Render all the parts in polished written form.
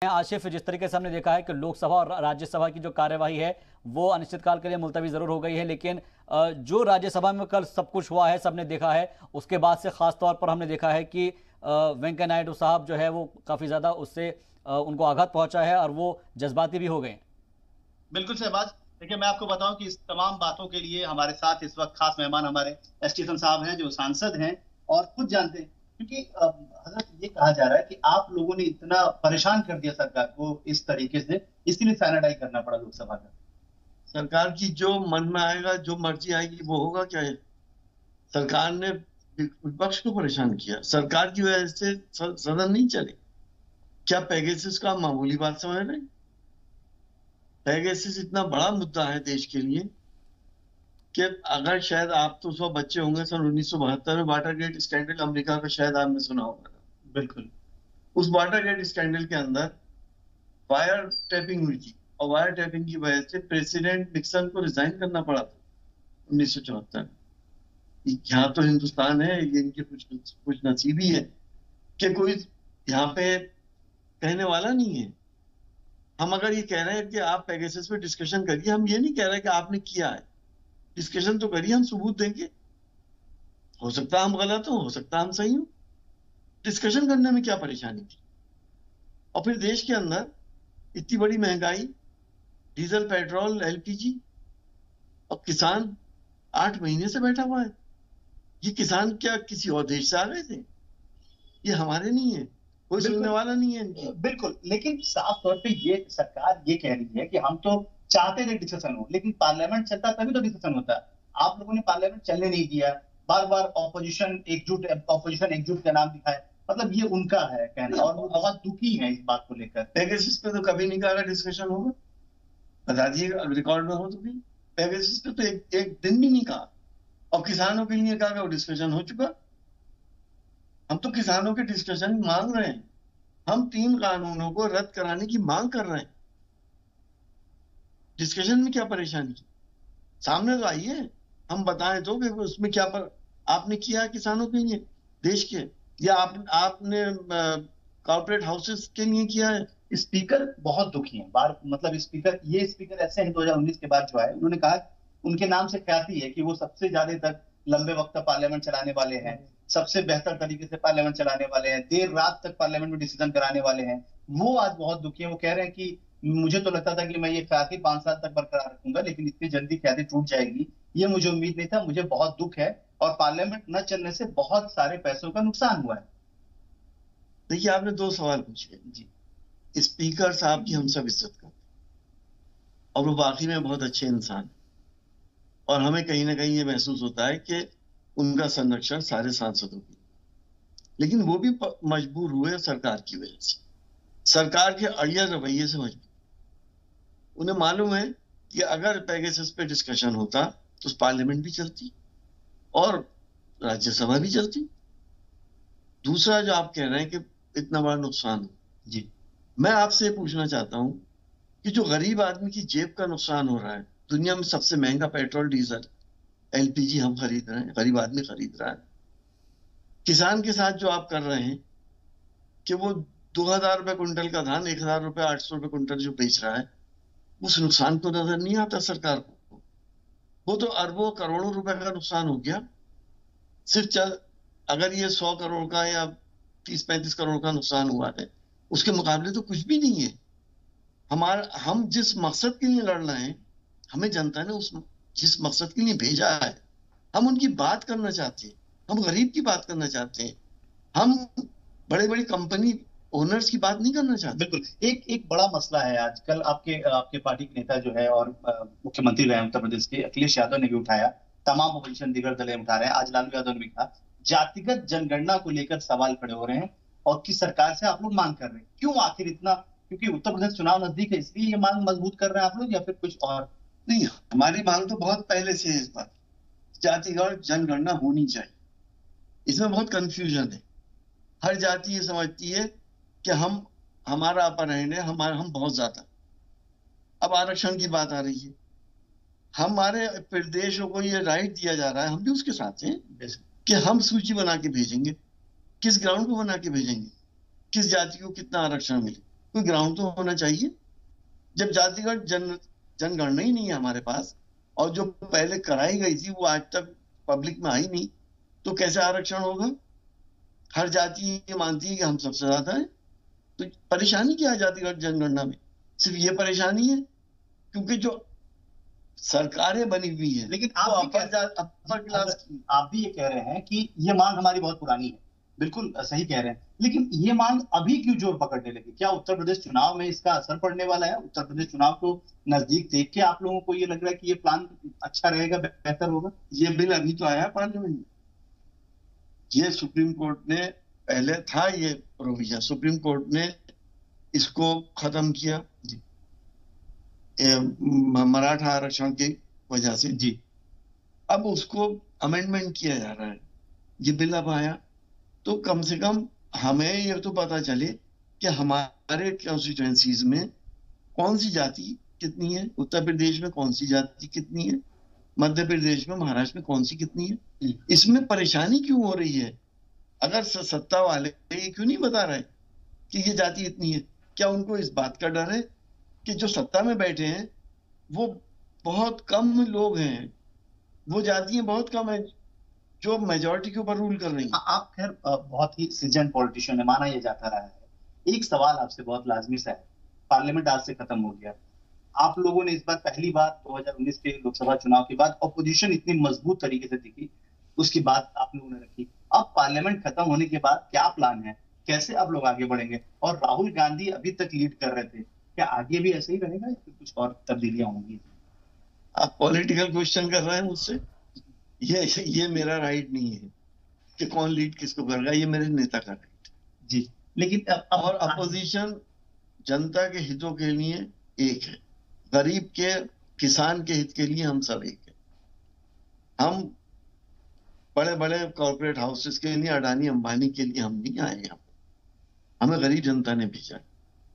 आशिफ, जिस तरीके से हमने देखा है कि लोकसभा और राज्यसभा की जो कार्यवाही है वो अनिश्चितकाल के लिए मुलतवी जरूर हो गई है, लेकिन जो राज्यसभा में कल सब कुछ हुआ है सबने देखा है, उसके बाद से खास तौर पर हमने देखा है कि वेंकैया नायडू साहब जो है वो काफी ज्यादा उससे उनको आघात पहुंचा है और वो जज्बाती भी हो गए। बिल्कुल शहबाज, देखिए मैं आपको बताऊं कि इस तमाम बातों के लिए हमारे साथ इस वक्त खास मेहमान हमारे स्टीफन साहब हैं, जो सांसद हैं और खुद जानते हैं। क्योंकि हजरत ये कहा जा रहा है कि आप लोगों ने इतना परेशान कर दिया सरकार को इस तरीके से, इसलिए सैनिटाइज करना पड़ा लोकसभा का। सरकार की जो मन में आएगा, जो मर्जी आएगी वो होगा। क्या है, सरकार ने विपक्ष को परेशान किया, सरकार की वजह से सदन नहीं चले। क्या पेगासस का मामूली बात समझ रहे? पेगासस इतना बड़ा मुद्दा है देश के लिए कि अगर शायद आप तो सब बच्चे होंगे, सन 1972 में वाटरगेट स्कैंडल अमेरिका का शायद आपने सुना होगा। बिल्कुल, उस वाटरगेट स्कैंडल के अंदर वायर टैपिंग हुई थी और वायर टैपिंग की वजह से प्रेसिडेंट निक्सन को रिजाइन करना पड़ा था 1974 में। यहाँ तो हिंदुस्तान है, ये इनकी कुछ नसीबी है कि कोई यहाँ पे कहने वाला नहीं है। हम अगर ये कह रहे हैं कि आप पेगासस पे डिस्कशन करिए, हम ये नहीं कह रहे कि आपने किया है, डिस्कशन तो करिए, हम सबूत देंगे। हो सकता है हम गलत हो सकता है हम सही हो, डिस्कशन करने में क्या परेशानी थी। और फिर देश के अंदर इतनी बड़ी महंगाई, डीजल, पेट्रोल, एलपीजी, और किसान 8 महीने से बैठा हुआ है। ये किसान क्या किसी और देश से आ गए थे? ये हमारे नहीं है, कोई सुनने वाला नहीं है इनकी। बिल्कुल, लेकिन साफ तौर पे ये सरकार ये कह रही है कि हम तो चाहते थे डिस्कशन हो, लेकिन पार्लियामेंट चलता तभी तो डिस्कशन होता है। आप लोगों ने पार्लियामेंट चलने नहीं दिया, बार बार ऑपोजिशन एकजुट का नाम दिखाया। मतलब ये उनका है कहना और वो बहुत दुखी है इस बात को लेकर। पेगासस पे तो कभी नहीं कहा डिस्कशन होगा, बता दिए रिकॉर्ड में हो तो भी। पेगासस पे तो एक दिन भी नहीं कहा, और किसानों के लिए कहा कि वो डिस्कशन हो चुका। हम तो किसानों के डिस्कशन मांग रहे हैं, हम 3 कानूनों को रद्द कराने की मांग कर रहे हैं। डिस्कशन में क्या परेशानी? सामने तो आइए, हम बताएं तो कि उसमें क्या आपने किया किसानों के लिए, देश के, या आपने कॉर्पोरेट हाउसेस के लिए किया है। स्पीकर बहुत दुखी हैं। मतलब ये स्पीकर ऐसे हैं 2019 के बाद जो है, उन्होंने कहा उनके नाम से ख्याति है कि वो सबसे ज्यादा तक लंबे वक्त तक पार्लियामेंट चलाने वाले हैं, सबसे बेहतर तरीके से पार्लियामेंट चलाने वाले हैं, देर रात तक पार्लियामेंट में डिसीजन कराने वाले हैं। वो आज बहुत दुखी है। वो कह रहे हैं कि मुझे तो लगता था कि मैं ये ख्याति 5 साल तक बरकरार रखूंगा, लेकिन इतनी जल्दी ख्याति टूट जाएगी ये मुझे उम्मीद नहीं था। मुझे बहुत दुख है और पार्लियामेंट न चलने से बहुत सारे पैसों का नुकसान हुआ है। देखिए, आपने 2 सवाल पूछे जी। स्पीकर साहब की हम सब इज्जत करते हैं और वो वाकई में बहुत अच्छे इंसान, और हमें कहीं ना कहीं ये महसूस होता है कि उनका संरक्षण सारे सांसदों की, लेकिन वो भी मजबूर हुए सरकार की वजह से, सरकार के अड़िया रवैये से मजबूर। उन्हें मालूम है कि अगर पेगासस पे डिस्कशन होता तो पार्लियामेंट भी चलती और राज्यसभा भी चलती। दूसरा, जो आप कह रहे हैं कि इतना बड़ा नुकसान हो, जी, मैं आपसे पूछना चाहता हूं कि जो गरीब आदमी की जेब का नुकसान हो रहा है, दुनिया में सबसे महंगा पेट्रोल, डीजल, एलपीजी हम खरीद रहे हैं, गरीब आदमी खरीद रहा है। किसान के साथ जो आप कर रहे हैं कि वो 2000 रुपए कुंटल का धान 1000 रुपए 800 रुपए कुंटल जो बेच रहा है, उस नुकसान को नजर नहीं आता सरकार को। वो तो अरबों करोड़ों रुपए का नुकसान हो गया। सिर्फ अगर ये 100 करोड़ का या 30-35 करोड़ का नुकसान हुआ है, उसके मुकाबले तो कुछ भी नहीं है। हम जिस मकसद के लिए लड़ रहे हैं, हमें जनता ने जिस मकसद के लिए भेजा है, हम उनकी बात करना चाहते हैं, हम गरीब की बात करना चाहते हैं, हम बड़े बड़ी कंपनी ओनर्स की बात नहीं करना चाहते। बिल्कुल, एक बड़ा मसला है आजकल। आपके पार्टी के नेता जो है और मुख्यमंत्री रहे उत्तर प्रदेश के अखिलेश यादव ने भी उठाया, तमाम अपोजिशन दीगर दल उठा रहे हैं, आज लालू यादव ने भी कहा, जातिगत जनगणना को लेकर सवाल खड़े हो रहे हैं और किस सरकार से आप लोग मांग कर रहे हैं। क्यों आखिर इतना? क्योंकि उत्तर प्रदेश चुनाव नजदीक है, इसलिए ये मांग मजबूत कर रहे हैं आप लोग, या फिर कुछ और? नहीं, हमारी मांग तो बहुत पहले से है इस बात, जातिगत जनगणना होनी चाहिए। इसमें बहुत कंफ्यूजन है। हर जाति ये समझती है कि हमारा अपर हैंड है, हम बहुत ज्यादा। अब आरक्षण की बात आ रही है, हमारे प्रदेशों को ये राइट दिया जा रहा है, हम भी उसके साथ हैं कि हम सूची बना के भेजेंगे, किस ग्राउंड को बना के भेजेंगे, किस जाति को कितना आरक्षण मिले। कोई ग्राउंड तो होना चाहिए। जब जातिगत जनगणना ही नहीं है हमारे पास, और जो पहले कराई गई थी वो आज तक पब्लिक में आई नहीं, तो कैसे आरक्षण होगा? हर जाति ये मानती है कि हम सबसे ज्यादा है। तो परेशानी क्या है जातिगत जनगणना में? सिर्फ ये परेशानी है क्योंकि जो सरकारें बनी हुई है, लेकिन अपर क्लास की। आप भी ये कह रहे हैं कि ये मांग हमारी बहुत पुरानी है, बिल्कुल सही कह रहे हैं, लेकिन ये मांग अभी क्यों जोर पकड़ने लगी? क्या उत्तर प्रदेश चुनाव में इसका असर पड़ने वाला है? उत्तर प्रदेश चुनाव को नजदीक देख के आप लोगों को ये लग रहा है कि ये प्लान अच्छा रहेगा, बेहतर होगा? ये बिल अभी तो आया पार्लियामेंट में। ये सुप्रीम कोर्ट ने, पहले था ये प्रोविजन, सुप्रीम कोर्ट ने इसको खत्म किया मराठा आरक्षण की वजह से जी। अब उसको अमेंडमेंट किया जा रहा है। ये बिल अब आया तो कम से कम हमें ये तो पता चले कि हमारे कॉन्स्टिट्यूएंसीज में कौन सी जाति कितनी है, उत्तर प्रदेश में कौन सी जाति कितनी है, मध्य प्रदेश में, महाराष्ट्र में कौन सी कितनी है। इसमें परेशानी क्यों हो रही है? अगर सत्ता वाले ये क्यों नहीं बता रहे कि ये जाति इतनी है? क्या उनको इस बात का डर है कि जो सत्ता में बैठे हैं वो बहुत कम लोग हैं, वो जातियां बहुत कम है जो मेजॉरिटी के ऊपर रूल कर रही हैं? आप खैर बहुत ही सीजन पॉलिटिशियन है, माना यह जाता रहा है। एक सवाल आपसे बहुत लाजमी सा है, पार्लियामेंट आज से खत्म हो गया, आप लोगों ने इस बार पहली बार 2019 के लोकसभा चुनाव के बाद ऑपोजिशन इतनी मजबूत तरीके से दिखी, उसकी बात आप लोगों ने रखी। अब पार्लियामेंट खत्म होने के बाद क्या प्लान है, कैसे अब लोग आगे बढ़ेंगे? और राहुल गांधी अभी तक लीड कर रहे थे, क्या आगे भी ऐसे ही रहेगा या फिर कुछ और तब्दीलियां होंगी? आप पॉलिटिकल क्वेश्चन कर रहे हैं मुझसे। ये मेरा राइट नहीं है कि कौन लीड किसको करेगा, ये मेरे नेता का राइट जी। लेकिन और अपोजिशन जनता के हितों के लिए एक है, गरीब के, किसान के हित के लिए हम सब एक है। हम बड़े बड़े कॉर्पोरेट हाउसेस के लिए, अडानी अंबानी के लिए हम नहीं आए यहाँ, हमें गरीब जनता ने भेजा,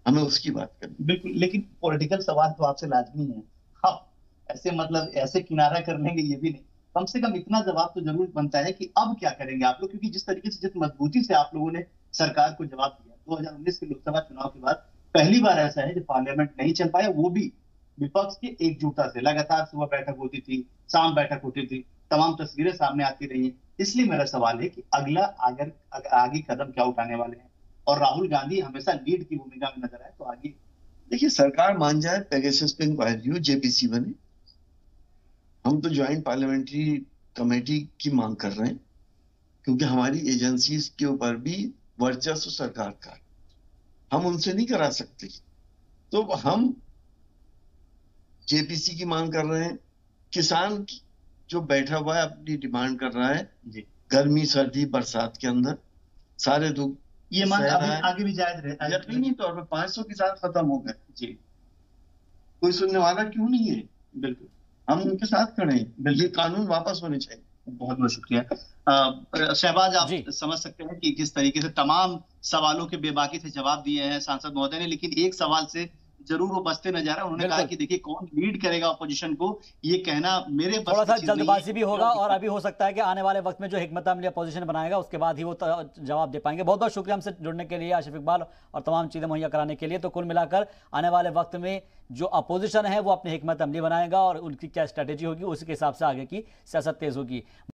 हमें उसकी बात करनी। बिल्कुल, लेकिन पॉलिटिकल सवाल तो आपसे लाजमी है। आप ऐसे मतलब ऐसे किनारा कर लेंगे ये भी नहीं, कम से कम इतना जवाब तो जरूर बनता है कि अब क्या करेंगे आप लोग, क्योंकि जिस तरीके से, जिस मजबूती से आप लोगों ने सरकार को जवाब दिया 2019 के लोकसभा चुनाव के बाद, पहली बार ऐसा है जब पार्लियामेंट नहीं चल पाया, वो भी विपक्ष की एकजुटता से। लगातार सुबह बैठक होती थी, शाम बैठक होती थी, तमाम तस्वीरें सामने आती रही हैं। इसलिए मेरा सवाल है कि अगला आगे कदम क्या उठाने वाले हैं? और राहुल गांधी हमेशा लीड की भूमिका में नजर आए, तो आगे देखिए सरकार मान जाए, पेगासस पे इंक्वायरी हो, जेपीसी बने। हम तो ज्वाइंट पार्लियामेंट्री कमेटी की मांग कर रहे हैं क्योंकि हमारी एजेंसीज के ऊपर भी वर्चस्व सरकार का, हम उनसे नहीं करा सकते, तो हम जेपीसी की मांग कर रहे हैं। किसान जो बैठा हुआ है अपनी डिमांड कर रहा है जी, गर्मी सर्दी बरसात के अंदर सारे दुख, ये मांग आगे भी जायज रहे। यकीनी तौर पर 500 किसान खत्म हो गए जी, कोई सुनने वाला क्यों नहीं है? बिल्कुल, हम उनके साथ खड़े हैं, ये कानून वापस होने चाहिए। बहुत बहुत शुक्रिया। शहबाज, आप समझ सकते हैं कि किस तरीके से तमाम सवालों के बेबाकी से जवाब दिए हैं सांसद महोदय ने, लेकिन एक सवाल से जरूर वो बचते नजर आ। उन्होंने कहा कि देखिए कौन लीड करेगा अपोजिशन को, ये कहना मेरे बस थोड़ा सा जल्दबाजी भी होगा, और अभी हो सकता है कि आने वाले वक्त में जो हिकमत अमली अपोजिशन बनाएगा उसके बाद ही वो जवाब दे पाएंगे। बहुत बहुत शुक्रिया हमसे जुड़ने के लिए आशिफ इकबाल, और तमाम चीजें मुहैया कराने के लिए। तो कुल मिलाकर आने वाले वक्त में जो अपोजिशन है वो अपनी हिकमत अमली बनाएगा और उनकी क्या स्ट्रेटेजी होगी उसके हिसाब से आगे की सियासत तेज होगी।